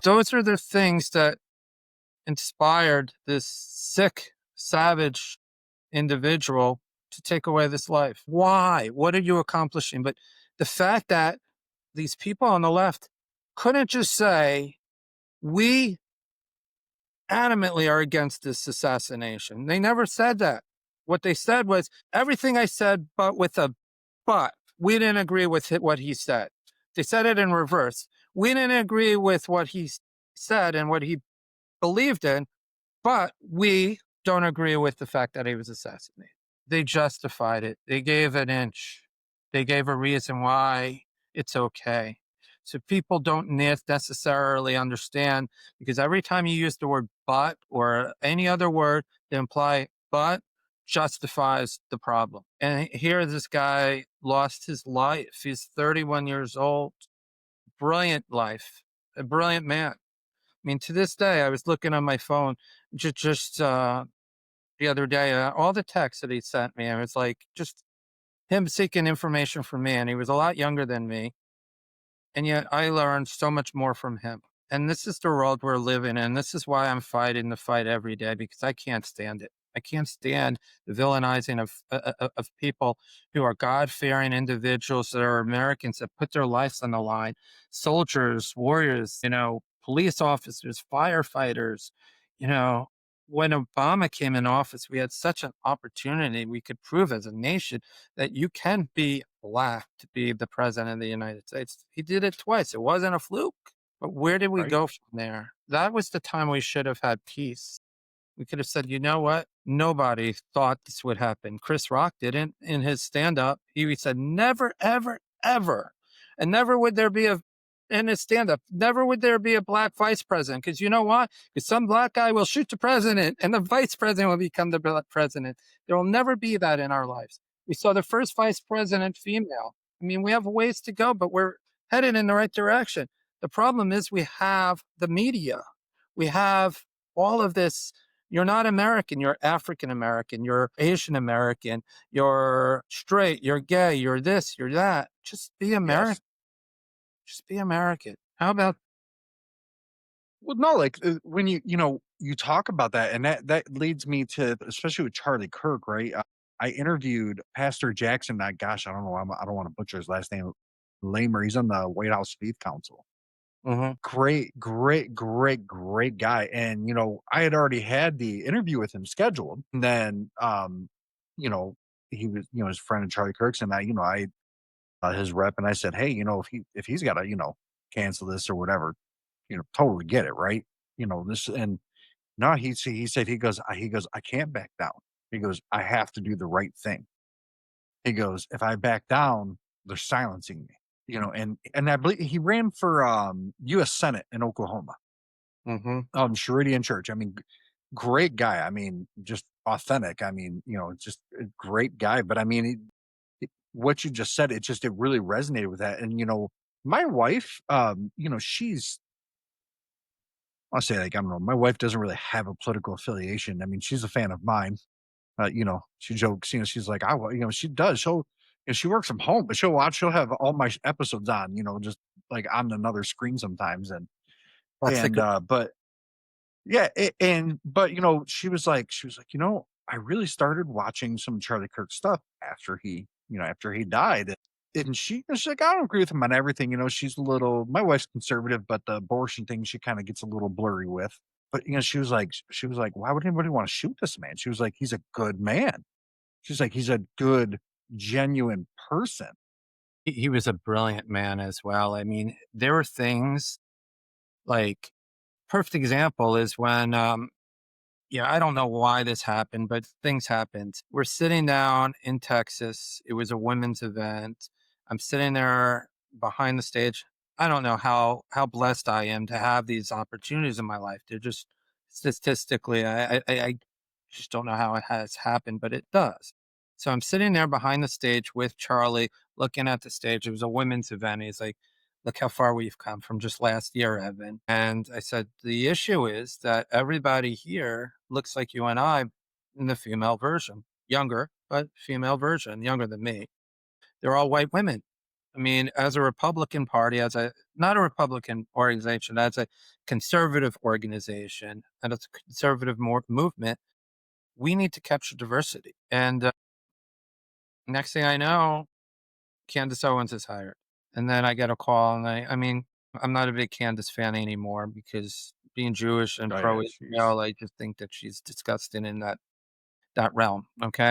Those are the things that inspired this sick, savage individual to take away this life. Why? What are you accomplishing? But the fact that these people on the left couldn't just say, we adamantly are against this assassination. They never said that. What they said was everything I said, but with a but. We didn't agree with what he said. They said it in reverse. We didn't agree with what he said and what he believed in, but we don't agree with the fact that he was assassinated. They justified it. They gave an inch. They gave a reason why it's okay. So people don't necessarily understand, because every time you use the word but or any other word that imply but justifies the problem. And here this guy lost his life. He's 31 years old. Brilliant life. A brilliant man. I mean, to this day, I was looking on my phone just the other day, all the texts that he sent me. And it's like just him seeking information from me. And he was a lot younger than me. And yet I learned so much more from him. And this is the world we're living in. This is why I'm fighting the fight every day, because I can't stand it. I can't stand the villainizing of people who are God-fearing individuals that are Americans that put their lives on the line. Soldiers, warriors, police officers, firefighters. You know, when Obama came in office, we had such an opportunity. We could prove as a nation that you can be Black to be the president of the United States. He did it twice. It wasn't a fluke. But where did we Right. go from there? That was the time we should have had peace. We could have said, you know what? Nobody thought this would happen. Chris Rock didn't in his stand up. He said, never, ever, ever. And never would there be in his stand up, never would there be a Black vice president. Because you know what? Because some Black guy will shoot the president and the vice president will become the president. There will never be that in our lives. We saw the first vice president female. I mean, we have a ways to go, but we're headed in the right direction. The problem is we have the media. We have all of this. You're not American, you're African American, you're Asian American, you're straight, you're gay, you're this, you're that. Just be Yes. American. Just be American. How about Well, no, like when you talk about that, and that leads me to, especially with Charlie Kirk, right? I interviewed Pastor Jackson. Gosh, I don't know. I don't want to butcher his last name. Lamer. He's on the White House Faith Council. Mhm. Great, great, great, great guy. And I had already had the interview with him scheduled. And then, you know, he was, his friend Charlie Kirk's, and I his rep, and I said, hey, if he's got to, cancel this or whatever, totally get it, right? This, and no, he goes, I can't back down. He goes, I have to do the right thing. He goes, if I back down, they're silencing me. And I believe he ran for U.S. Senate in Oklahoma, Mhm. Sheridan Church. I mean, great guy. I mean, just authentic. I mean, just a great guy. But I mean, what you just said, it really resonated with that. And my wife, she's, I'll say, like, I don't know, my wife doesn't really have a political affiliation. I mean, she's a fan of mine. She jokes, she's like, she does. She works from home, but she'll have all my episodes on, just like on another screen sometimes. That's the good. But yeah, but she was like, I really started watching some Charlie Kirk stuff after he died. And she's like, I don't agree with him on everything. My wife's conservative, but the abortion thing, she kind of gets a little blurry with. But she was like, why would anybody want to shoot this man? She was like, he's a good man. She's like, he's a good, genuine person. He was a brilliant man as well. I mean, there were things like, perfect example is when yeah, I don't know why this happened, but things happened. We're sitting down in Texas. It was a women's event. I'm sitting there behind the stage. I don't know how blessed I am to have these opportunities in my life. They're just statistically, I just don't know how it has happened, but it does. So I'm sitting there behind the stage with Charlie, looking at the stage. It was a women's event. He's like, look how far we've come from just last year, Evan. And I said, the issue is that everybody here looks like you and I in the female version, younger, but female version, younger than me. They're all white women. I mean, as a Republican Party, as a not a Republican organization, as a conservative organization and as a conservative movement, we need to capture diversity. And next thing I know, Candace Owens is hired. And then I get a call, and I mean, I'm not a big Candace fan anymore because being Jewish and Oh yeah, pro she's Israel, I just think that she's disgusting in that realm. Okay.